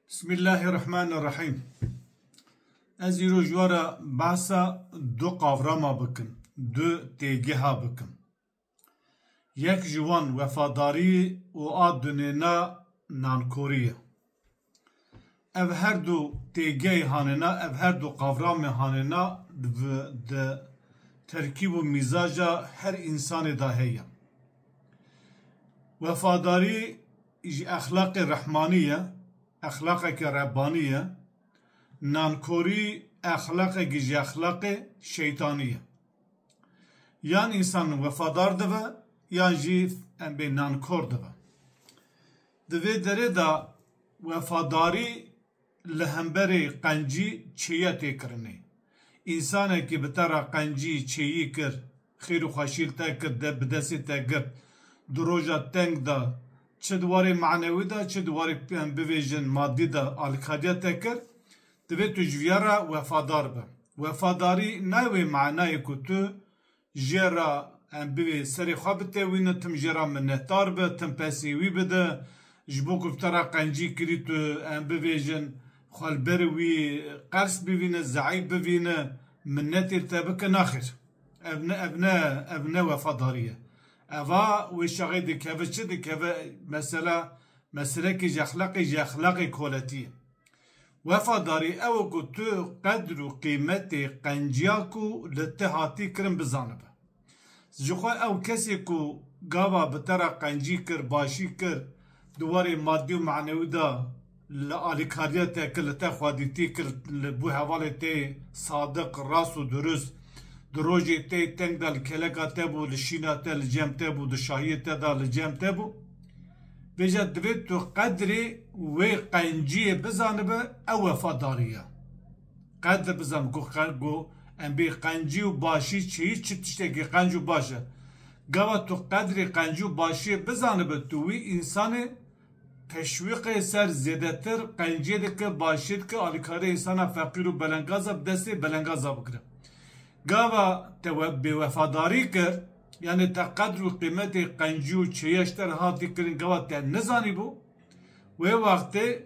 Bismillahirrahmanirrahim. Ez îro ji we re behsa du qavrama bikim, du têgeha bikim. Yek ji wan wefadarî û a dunêna nankorî ye. Ev her du têgehê hanêna, ev her du qavramê hanêna di terkîb û mîzaja her insanê da heye. Wefadarî ji exlaqê rehmanî ye, exlaqeke rebbanî ye, nankorî exlaqekî ji exlaqê şeytanî ye. Yan însan wefadar dibe, yan jî em bê nankor dibe. Di vê derê da wefadarî li hemberê qencî çêye têkirinê. İnsanekî bi te re qencî çêyî kir, xêr û xweşîl te kir, bi destê te girt, di roja teng da çi diwarê manewî da, çi diwarê em bivêjin maddî da alîkariya te kir, divê tu ji vîya re wefadar be. Wefadarî nayê manayê ku tu jê re em bivê serê xwe bitewîne, tim jê re minnetdar be, tim pesê wî bide, ji bo ku te re qencî kirî tu em bivêjin xwelberê wî qers bivîne, zeîf bivîne, minnetê te bike naxir. Ev ne wefadarî ye. Eva wê şaxê dikeve çi dikeve mesela meselekî ji exlaqê koletî ye. Wefadarî ew e ku tu qedr û qîmetê qenciya ku li te hatî kirin bizanibe. Ji xwe ew kesê ku gava bi te re qencî kir, başî kir, di warê maddî û manewî da li alîkariya te kir, li te xwedîtî kir, li bu hevalê tê sadiq, rast û durust, di rojê tê teng da li keleka te bû, li şîna te li cem te bû, di şahiyê te da li cem te bû. Bêje divê tu qedrê wê qenciyê bizanibe, ew wefadarî ye. Qedr bizan ku em bê qencî û başî çêyî çi tiştekî qenc û baş e. Gava tu qedrê qencî û başiyê bizanibe, tu wî însanê teşwîqê ser zêdetir qenciyê dike, başiyê dike, alîkariyê însana feqîr û belengaza bi destê belengaza bikire. Gava te bê wefadarî kir, yani te qedr û qîmetê qencî û çêye ji te re hatî kirin, gava te nizanîbû, wê wextê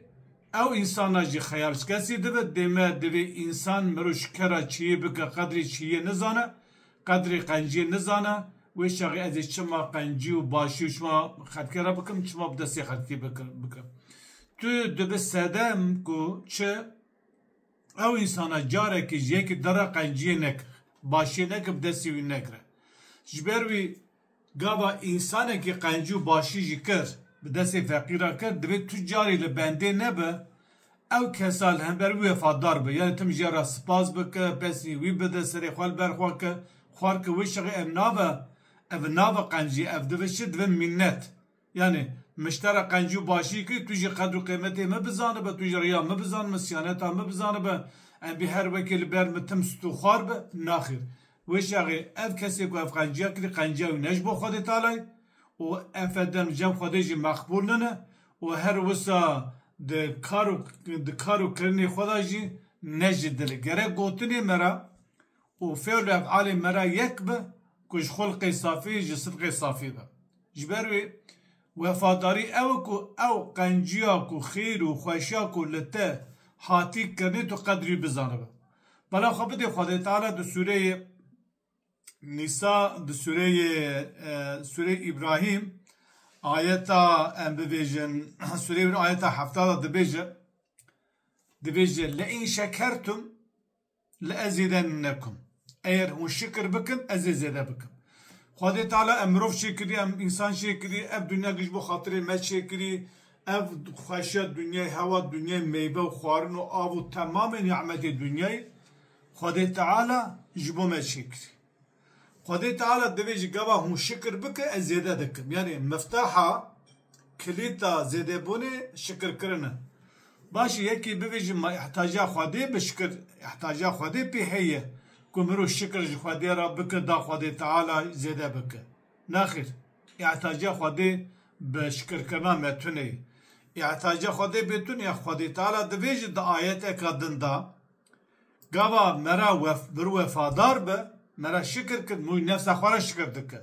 ew însana jî xeyalşikesî dibe, dême divê însan mirov ji kera çêyê bike, qedrê çêyê nizane, qedrê qenciyê nizane, wê şaxê ez ê çima qencî û başî û çima xetkera bikim, çima bi destê xelkî bikim. Tu dibe sedem ku çi ew însana carekî ji yekî dera qenciyê nekir, başiyê nekir, bi destê wî nekire. Ji ber wî gava însanekî qencî û başî jî kir, bi destê feqîra kir, divê tu carî li bendê nebe, ew kesa li hember wî wefadar be. Yani tim jê re spas bike, pesê wî bide, serê xwe li ber xwe ke, xwar ke wê şaxê ev nave qencî, ev dibe çi dibe minnet. Yani miştera qencî û başî kir, tu jî qedr û qîmetê me bizanibe, tu jî riya me bizanibe, siyaneta me bizanibe, em bê her wekê li ber me tim stû xwar be, naxir. Wê şaxê ev kesê ku ev qenciya kirî, qenciya wî ne ji bo Xwedê Teala'yê û ev fedem cem Xwedê jî meqbûl nine û her wisa di kar û kirinê xwe da jî ne ji dilê. Gerek gotinê me re û fêl û efalê me re yek be ku ji xulqê safî ji sidqê safî be. Ji ber wê wefadarî ew e ku ew qenciya ku xêr û xweşiya ku li te hatî kirinê tu qedrî bizanibe. Bela xwe bidê Xwedê Teala di sûreyê Nisa, di sûreyê İbrahim ayeta em bibêjin, sûreyê ayeta hefta da dibêje le in şekertum le ezîdennekum. Eğer hûn şikir bikin, ez ê zêde bikim. Xwedê Teala em mirov şêkirî, em însan şêkirî, ev dunya ji bo xatirê me şêkirî, ev xweşiya dunyayê, hewa dunyayê, meyve û xwarin û av û temamê ni'metê dunyayê Xwedê Teala ji bo me şêkirî. Xwedê Teala divê ji gava hûn şikir bike, ez zêde dikim. Yani miftaha kilîta zêdebûnê şikirkirin e. Başî yekî bivêjin me ihtiyaca Xwedê bi şikir, ihtiyaca Xwedê pê heye ku mirov şikir ji Xwedê re bike, da Xwedê Teala zêde bike. Naxir, ihtiyaca Xwedê bi şikirkirina me tune ye. İhtiyaca Xwedê bêtune ye, Xwedê Teala divê jî di ayeteka din da gava me re bir wefadar be, me re şikir kir, mû nefsa xwe re şikir dike.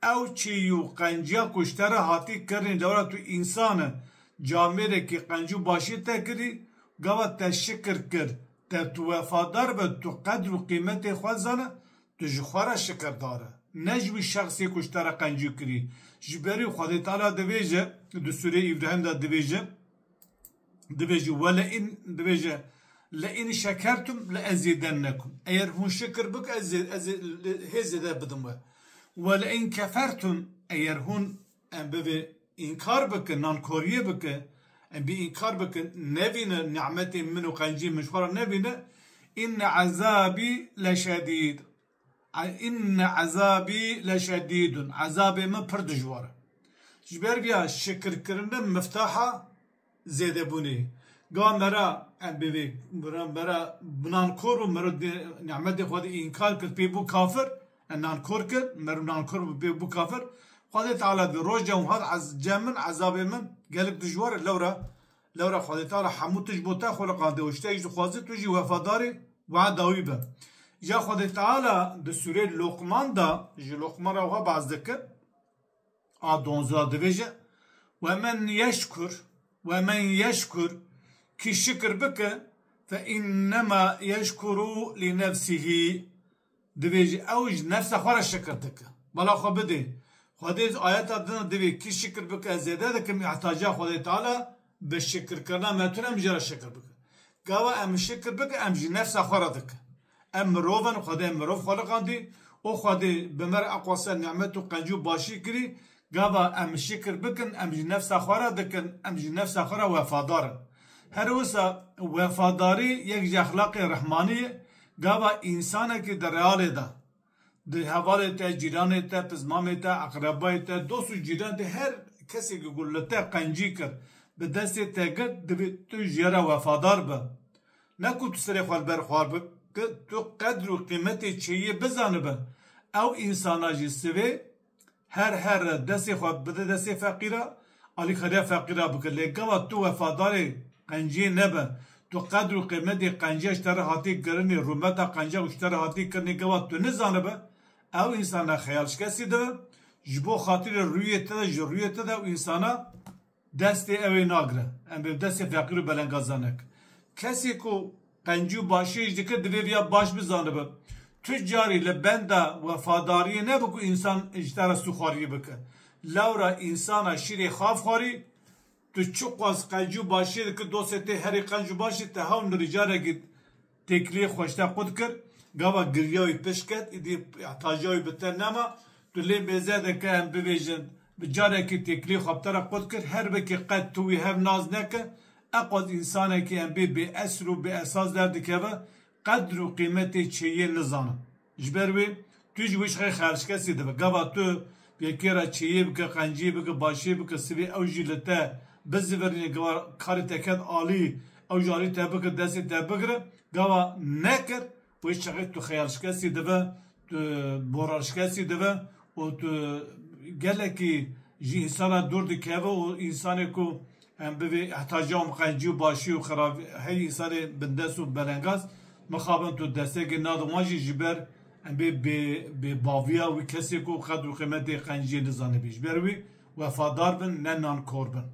Ew çêyî û qenciya ku ji te re hatî kirinê, lewra tu însan e, camere ki qencu başi te kirî gava te şikir kir te tu vefadar be tu qedr û qîmetê xwe zane tu ji xwe re şikirdar e ne ji wî şexsê ku ji te re qencî kirî ji berî Xwedê Teala dibêje di Sûreyê İbrahim de dibêje weleîn dibêje لئن شكرتم لأزيدنكم eğer hûn şikir bik ez hêzê de bidim we ولئن كفرتم eğer hûn em bivê inkar bikin nankoriye bikin em bî inkar bikin nevîne nimetê min û qencî min ji xwe re nevîne inne azabî leşedîd inne azabî leşedîdun azabê min pir dijwar e ji ber vîya şikirkirine miftaha zêdebûnê ga mera em bivê mera nankor û mera nimetê Xwedê inkar kir pê bû kafir nankor kir mer nankor pê bû kafir Xwedê Teala di roja û hat cemin ezabê min gelek dijwar e lewra Xwedê Teala hemû tij bo te xwereqandiye û ji te jî dixwaze tu jî wefadarê weda wî be ya Xwedê Teala di Sûreyê Luqman da ji Luqman re we baz dikir a 12 dibêje ومن يشكر ki şikir bike fe innema yeşkuru li nefsihi dibêjî ew ji nefsa xwe re şikir dike bala xwe bidê Xwedê ayeta dina divê ki şikir bike ez zêde dikim ihtiyaca Xwedê Teala bi şikirkirina me tune em jî re şikir bike gava em şikir bike em jî nefsa xwe re dike em mirovin Xwedê em mirov xweliqandî û Xwedê bi me re eqwase nimet û qencî û başî kirî gava em şikir bikin em jî nefsa xwe re dikin em jî nefsa xwe re wefadarin her wisa wefadarî yek ji exlaqê rehmanî gava însanekî di realê de di hevalê te cîranê te pizmamê te eqrebayê te dost û cîran te her kesekî ku li te qencî kir bi destê te gir divê tu ji re wefadar be ne ku tu serê xwe li ber xwar bike tu qedr û qîmetê çêyî bizanibe ew însana jî sivê her destê xwe bide destê feqîra alîxeriya feqîra bike lê gava tu wefadarê qenciyê nebe tu qedr û qîmetê qenciya ji te re hatî kirinê rûmeta qenciya ji te re hatî kirinê gava tu nizanibe ew însana xeyalşikesî dibe ji bo xatirê rûyê te de ji rûyê te de ew însana destê ew ê nagire em bi destê feqîr û belengazan nekin kesê ku qencî û başiyê jî dikir divê vêya baş bizanibe tu carî li benda wefadariyê nebe ku însan ji te re sûxwariyê bike lewra însana şîrê xaf xwarî tu çi qas qencî û başiyê dikir dostê tê herî qenc û başî te hewn li ricarekî têkiliyê xweşte xwe dikir gava giriya wî pişket îdî ihtiyaca wî bi te nema tu lê bêze dike em bibêjin bi carekî têkiliyê xwe bi te re xwe dikir her wekî qet tu wî hev naz neke eqwaz însanekî em bê bê esr û bê esas derdikeve qedr û qîmetê çêyî nizanin ji ber wê tu ji wî ji xeyalşikesî dibe gava tu yekê re çêyî bike qencî bike başiyê bike sivê ew jî li te bizivîrîne gava karê te ket alî ew jî alî te bike destê te bigire gava nekir wê şeqet tu xeyalşikesî dibe tu borarşikesî dibe û tu gelekî ji însana dûr dikeve û însanê ku em bivê ihtiyaca qencî û başî û xerabî hey însanê bindest û belengaz mixabin tu destekê nadin wan jî ji ber em bê baviya wî kesê ku qedr û qîmetê qenciyê nizanibî ji ber wî wefadar bin ne nankor bin